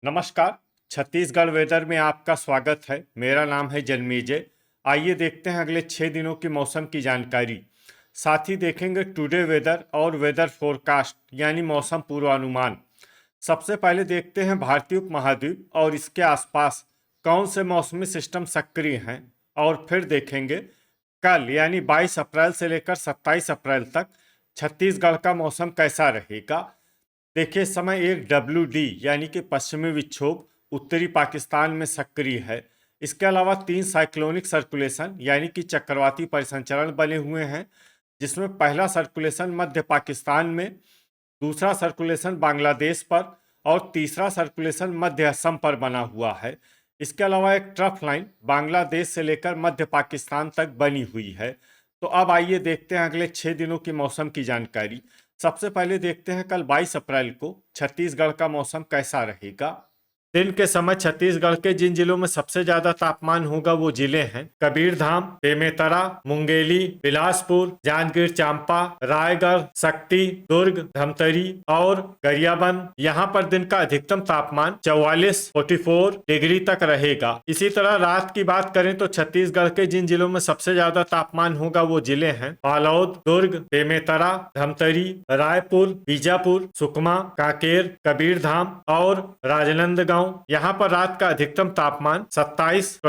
नमस्कार। छत्तीसगढ़ वेदर में आपका स्वागत है। मेरा नाम है जन्मेजय। आइए देखते हैं अगले 6 दिनों की मौसम की जानकारी। साथ ही देखेंगे टुडे वेदर और वेदर फोरकास्ट यानी मौसम पूर्वानुमान। सबसे पहले देखते हैं भारतीय उपमहाद्वीप और इसके आसपास कौन से मौसमी सिस्टम सक्रिय हैं, और फिर देखेंगे कल यानी 22 अप्रैल से लेकर 27 अप्रैल तक छत्तीसगढ़ का मौसम कैसा रहेगा। देखिए, इस समय एक WD यानी कि पश्चिमी विक्षोभ उत्तरी पाकिस्तान में सक्रिय है। इसके अलावा 3 साइक्लोनिक सर्कुलेशन यानी कि चक्रवाती परिसंचरण बने हुए हैं, जिसमें पहला सर्कुलेशन मध्य पाकिस्तान में, दूसरा सर्कुलेशन बांग्लादेश पर और तीसरा सर्कुलेशन मध्य असम पर बना हुआ है। इसके अलावा एक ट्रफ लाइन बांग्लादेश से लेकर मध्य पाकिस्तान तक बनी हुई है। तो अब आइए देखते हैं अगले 6 दिनों की मौसम की जानकारी। सबसे पहले देखते हैं कल 22 अप्रैल को छत्तीसगढ़ का मौसम कैसा रहेगा। दिन के समय छत्तीसगढ़ के जिन जिलों में सबसे ज्यादा तापमान होगा वो जिले हैं कबीरधाम, बेमेतरा, मुंगेली, बिलासपुर, जांजगीर चांपा, रायगढ़, शक्ति, दुर्ग, धमतरी और गरियाबंद। यहाँ पर दिन का अधिकतम तापमान 44 डिग्री तक रहेगा। इसी तरह रात की बात करें तो छत्तीसगढ़ के जिन जिलों में सबसे ज्यादा तापमान होगा वो जिले हैं बालोद, दुर्ग, बेमेतरा, धमतरी, रायपुर, बीजापुर, सुकमा, कांकेर, कबीरधाम और राजनांदगांव। यहाँ पर रात का अधिकतम तापमान 27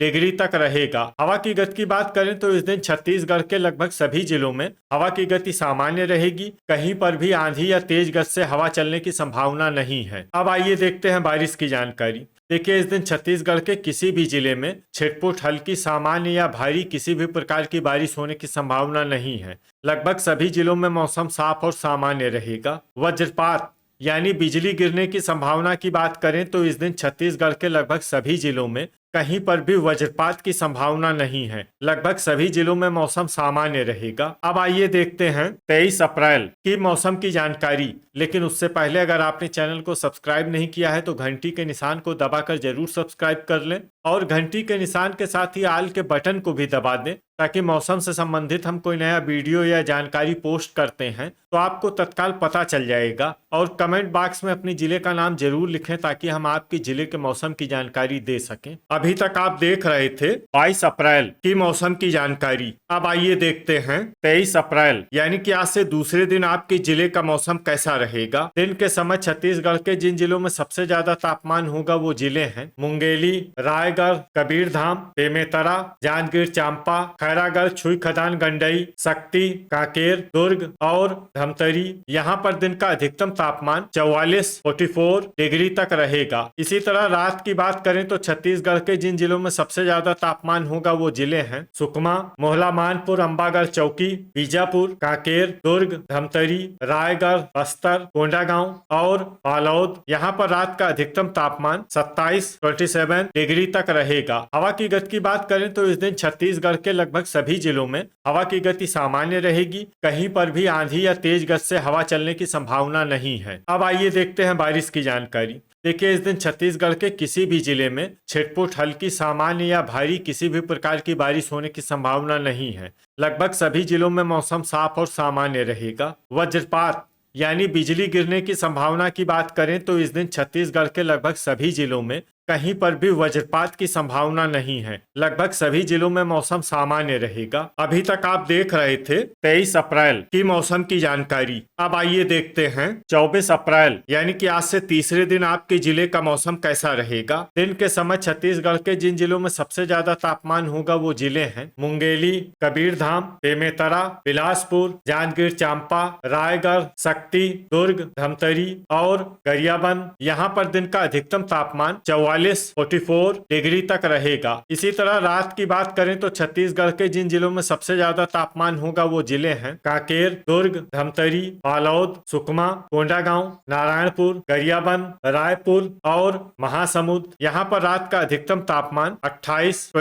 डिग्री तक रहेगा। हवा की गति की बात करें तो इस दिन छत्तीसगढ़ के लगभग सभी जिलों में हवा की गति सामान्य रहेगी। कहीं पर भी आंधी या तेज गति से हवा चलने की संभावना नहीं है। अब आइए देखते हैं बारिश की जानकारी। देखिए, इस दिन छत्तीसगढ़ के किसी भी जिले में छिटपुट हल्की, सामान्य या भारी किसी भी प्रकार की बारिश होने की संभावना नहीं है। लगभग सभी जिलों में मौसम साफ और सामान्य रहेगा। वज्रपात यानी बिजली गिरने की संभावना की बात करें तो इस दिन छत्तीसगढ़ के लगभग सभी जिलों में कहीं पर भी वज्रपात की संभावना नहीं है। लगभग सभी जिलों में मौसम सामान्य रहेगा। अब आइए देखते हैं 23 अप्रैल की मौसम की जानकारी। लेकिन उससे पहले अगर आपने चैनल को सब्सक्राइब नहीं किया है तो घंटी के निशान को दबाकर जरूर सब्सक्राइब कर लें और घंटी के निशान के साथ ही आल के बटन को भी दबा दें, ताकि मौसम से संबंधित हम कोई नया वीडियो या जानकारी पोस्ट करते हैं तो आपको तत्काल पता चल जाएगा। और कमेंट बॉक्स में अपनी जिले का नाम जरूर लिखें ताकि हम आपके जिले के मौसम की जानकारी दे सकें। अभी तक आप देख रहे थे 22 अप्रैल की मौसम की जानकारी। अब आइए देखते हैं 23 अप्रैल यानी कि आज से दूसरे दिन आपके जिले का मौसम कैसा रहेगा। दिन के समय छत्तीसगढ़ के जिन जिलों में सबसे ज्यादा तापमान होगा वो जिले हैं मुंगेली, रायगढ़, कबीरधाम, बेमेतरा, जांजगीर चांपा, खैरागढ़, छुई खदान, गंडई, शक्ति, कांकेर, दुर्ग और धमतरी। यहाँ पर दिन का अधिकतम तापमान 44 डिग्री तक रहेगा। इसी तरह रात की बात करें तो छत्तीसगढ़ के जिन जिलों में सबसे ज्यादा तापमान होगा वो जिले हैं सुकमा, मोहला मानपुर, अंबागढ़ चौकी, बीजापुर, कांकेर, दुर्ग, धमतरी, रायगढ़, बस्तर, कोंडागांव और बालोद। यहाँ पर रात का अधिकतम तापमान 27 डिग्री तक रहेगा। हवा की गति की बात करें तो इस दिन छत्तीसगढ़ के लगभग सभी जिलों में हवा की गति सामान्य रहेगी। कहीं पर भी आंधी या तेज गति से हवा चलने की संभावना नहीं है। अब आइए देखते हैं बारिश की जानकारी। देखिए, इस दिन छत्तीसगढ़ के किसी भी जिले में छिटपुट हल्की, सामान्य या भारी किसी भी प्रकार की बारिश होने की संभावना नहीं है। लगभग सभी जिलों में मौसम साफ और सामान्य रहेगा। वज्रपात यानी बिजली गिरने की संभावना की बात करें तो इस दिन छत्तीसगढ़ के लगभग सभी जिलों में कहीं पर भी वज्रपात की संभावना नहीं है। लगभग सभी जिलों में मौसम सामान्य रहेगा। अभी तक आप देख रहे थे 23 अप्रैल की मौसम की जानकारी। अब आइए देखते हैं 24 अप्रैल यानी कि आज से तीसरे दिन आपके जिले का मौसम कैसा रहेगा। दिन के समय छत्तीसगढ़ के जिन जिलों में सबसे ज्यादा तापमान होगा वो जिले हैं मुंगेली, कबीरधाम, बेमेतरा, बिलासपुर, जांजगीर चांपा, रायगढ़, शक्ति, दुर्ग, धमतरी और गरियाबंद। यहाँ पर दिन का अधिकतम तापमान 44 डिग्री तक रहेगा। इसी तरह रात की बात करें तो छत्तीसगढ़ के जिन जिलों में सबसे ज्यादा तापमान होगा वो जिले हैं कांकेर, दुर्ग, धमतरी, बालोद, सुकमा, कोंडागांव, नारायणपुर, गरियाबंद, रायपुर और महासमुंद। यहाँ पर रात का अधिकतम तापमान 28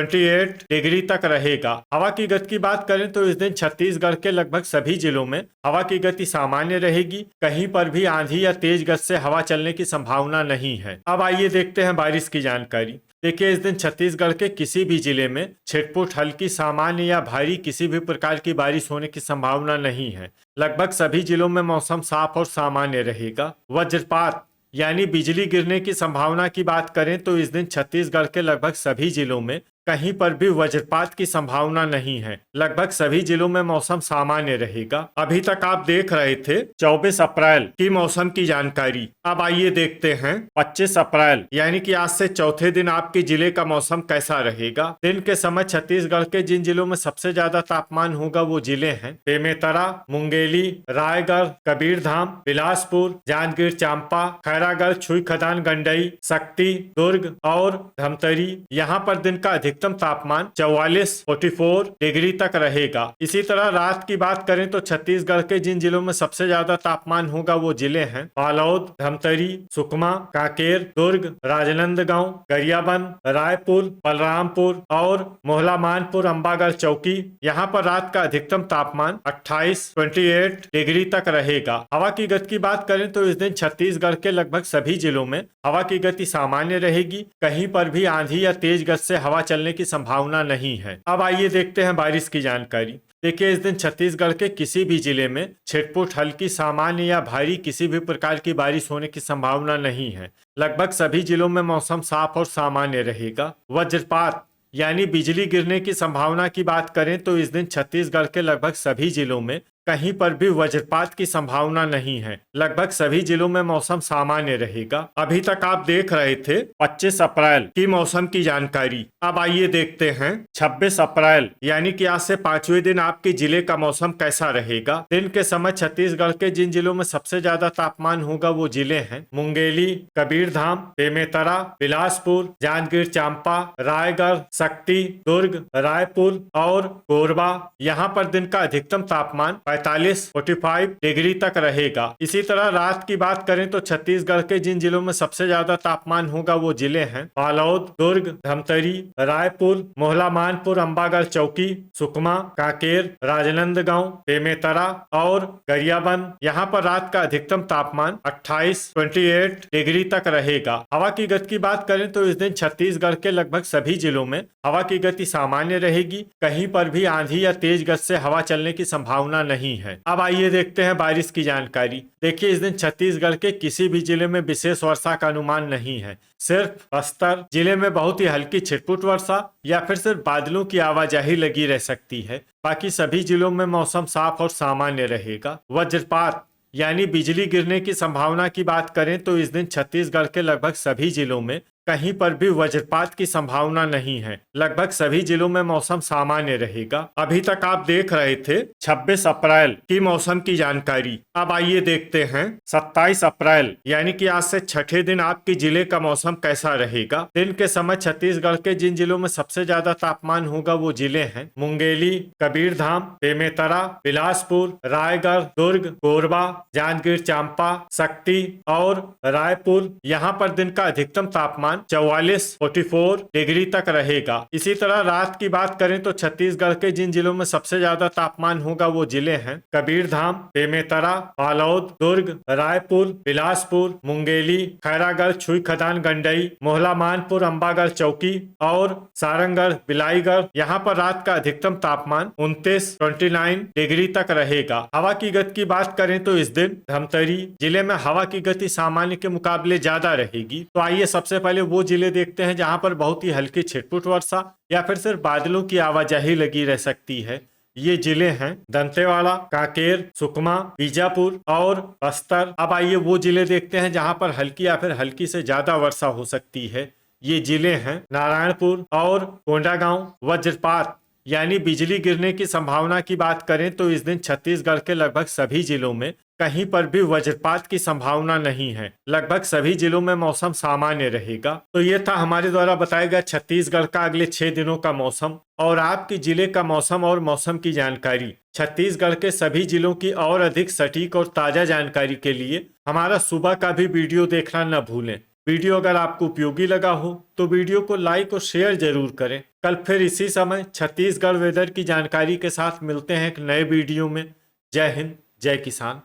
डिग्री तक रहेगा। हवा की गति की बात करें तो इस दिन छत्तीसगढ़ के लगभग सभी जिलों में हवा की गति सामान्य रहेगी। कहीं पर भी आंधी या तेज गति से हवा चलने की संभावना नहीं है। अब आइए देखते हैं बारिश की जानकारी। देखिए, इस दिन छत्तीसगढ़ के किसी भी जिले में छिटपुट हल्की, सामान्य या भारी किसी भी प्रकार की बारिश होने की संभावना नहीं है। लगभग सभी जिलों में मौसम साफ और सामान्य रहेगा। वज्रपात यानी बिजली गिरने की संभावना की बात करें तो इस दिन छत्तीसगढ़ के लगभग सभी जिलों में कहीं पर भी वज्रपात की संभावना नहीं है। लगभग सभी जिलों में मौसम सामान्य रहेगा। अभी तक आप देख रहे थे 24 अप्रैल की मौसम की जानकारी। अब आइए देखते हैं 25 अप्रैल यानी कि आज से चौथे दिन आपके जिले का मौसम कैसा रहेगा। दिन के समय छत्तीसगढ़ के जिन जिलों में सबसे ज्यादा तापमान होगा वो जिले हैं बेमेतरा, मुंगेली, रायगढ़, कबीरधाम, बिलासपुर, जांजगीर चांपा, खैरागढ़, छुई खदान, गंडई, शक्ति, दुर्ग और धमतरी। यहाँ पर दिन का अधिकतम तापमान 44 डिग्री तक रहेगा। इसी तरह रात की बात करें तो छत्तीसगढ़ के जिन जिलों में सबसे ज्यादा तापमान होगा वो जिले हैं बालोद, धमतरी, सुकमा, कांकेर, दुर्ग, राजनांदगांव, गरियाबंद, रायपुर, बलरामपुर और मोहला मानपुर, अंबागढ़, चौकी। यहाँ पर रात का अधिकतम तापमान 28 डिग्री तक रहेगा। हवा की गति की बात करें तो इस दिन छत्तीसगढ़ के लगभग सभी जिलों में हवा की गति सामान्य रहेगी। कहीं पर भी आंधी या तेज गति से हवा चलने की संभावना नहीं है। अब आइए देखते हैं बारिश की जानकारी। देखिए, इस दिन छत्तीसगढ़ के किसी भी जिले में छिटपुट, हल्की, सामान्य या भारी किसी भी प्रकार की बारिश होने की संभावना नहीं है। लगभग सभी जिलों में मौसम साफ और सामान्य रहेगा। वज्रपात यानी बिजली गिरने की संभावना की बात करें तो इस दिन छत्तीसगढ़ के लगभग सभी जिलों में कहीं पर भी वज्रपात की संभावना नहीं है। लगभग सभी जिलों में मौसम सामान्य रहेगा। अभी तक आप देख रहे थे 25 अप्रैल की मौसम की जानकारी। अब आइए देखते हैं 26 अप्रैल यानी कि आज से 5वें दिन आपके जिले का मौसम कैसा रहेगा। दिन के समय छत्तीसगढ़ के जिन जिलों में सबसे ज्यादा तापमान होगा वो जिले हैं मुंगेली, कबीरधाम, बेमेतरा, बिलासपुर, जांजगीर चांपा, रायगढ़, शक्ति, दुर्ग, रायपुर और कोरबा। यहाँ पर दिन का अधिकतम तापमान 45 डिग्री तक रहेगा। इसी तरह रात की बात करें तो छत्तीसगढ़ के जिन जिलों में सबसे ज्यादा तापमान होगा वो जिले हैं बालोद, दुर्ग, धमतरी, रायपुर, मोहला मानपुर, अंबागढ़, चौकी, सुकमा, कांकेर, राजनांदगांव, बेमेतरा और गरियाबंद। यहाँ पर रात का अधिकतम तापमान 28 डिग्री तक रहेगा। हवा की गति की बात करें तो इस दिन छत्तीसगढ़ के लगभग सभी जिलों में हवा की गति सामान्य रहेगी। कहीं पर भी आंधी या तेज गति से हवा चलने की संभावना नहीं है। अब आइए देखते हैं बारिश की जानकारी। देखिए, इस दिन छत्तीसगढ़ के किसी भी जिले में विशेष वर्षा का अनुमान नहीं है। सिर्फ बस्तर जिले में बहुत ही हल्की छिटपुट वर्षा या फिर सिर्फ बादलों की आवाजाही लगी रह सकती है। बाकी सभी जिलों में मौसम साफ और सामान्य रहेगा। वज्रपात यानी बिजली गिरने की संभावना की बात करें तो इस दिन छत्तीसगढ़ के लगभग सभी जिलों में कहीं पर भी वज्रपात की संभावना नहीं है। लगभग सभी जिलों में मौसम सामान्य रहेगा। अभी तक आप देख रहे थे 26 अप्रैल की मौसम की जानकारी। अब आइए देखते हैं 27 अप्रैल यानी कि आज से छठे दिन आपके जिले का मौसम कैसा रहेगा। दिन के समय छत्तीसगढ़ के जिन जिलों में सबसे ज्यादा तापमान होगा वो जिले हैं मुंगेली, कबीरधाम, बेमेतरा, बिलासपुर, रायगढ़, दुर्ग, कोरबा, जांजगीर चांपा, शक्ति और रायपुर। यहाँ पर दिन का अधिकतम तापमान 44 डिग्री तक रहेगा। इसी तरह रात की बात करें तो छत्तीसगढ़ के जिन जिलों में सबसे ज्यादा तापमान होगा वो जिले हैं कबीरधाम, बेमेतरा, बालोद, दुर्ग, रायपुर, बिलासपुर, मुंगेली, खैरागढ़, छुई खदान, गंडई, मोहला मानपुर, अंबागढ़, चौकी और सारंगढ़, बिलाईगढ़। यहाँ पर रात का अधिकतम तापमान 29 डिग्री तक रहेगा। हवा की गति की बात करें तो इस दिन धमतरी जिले में हवा की गति सामान्य के मुकाबले ज्यादा रहेगी। तो आइए सबसे पहले वो जिले देखते हैं जहां पर बहुत ही हल्की छिटपुट वर्षा या फिर सिर्फ बादलों की आवाजाही लगी रह सकती है। ये जिले हैं दंतेवाड़ा, कांकेर, सुकमा, बीजापुर और बस्तर। अब आइए वो जिले देखते हैं जहां पर हल्की या फिर हल्की से ज्यादा वर्षा हो सकती है। ये जिले हैं नारायणपुर और कोंडागांव। वज्रपात यानी बिजली गिरने की संभावना की बात करें तो इस दिन छत्तीसगढ़ के लगभग सभी जिलों में कहीं पर भी वज्रपात की संभावना नहीं है। लगभग सभी जिलों में मौसम सामान्य रहेगा। तो ये था हमारे द्वारा बताया गया छत्तीसगढ़ का अगले 6 दिनों का मौसम और आपके जिले का मौसम और मौसम की जानकारी। छत्तीसगढ़ के सभी जिलों की और अधिक सटीक और ताजा जानकारी के लिए हमारा सुबह का भी वीडियो देखना न भूलें। वीडियो अगर आपको उपयोगी लगा हो तो वीडियो को लाइक और शेयर जरूर करें। कल फिर इसी समय छत्तीसगढ़ वेदर की जानकारी के साथ मिलते हैं एक नए वीडियो में। जय हिंद, जय किसान।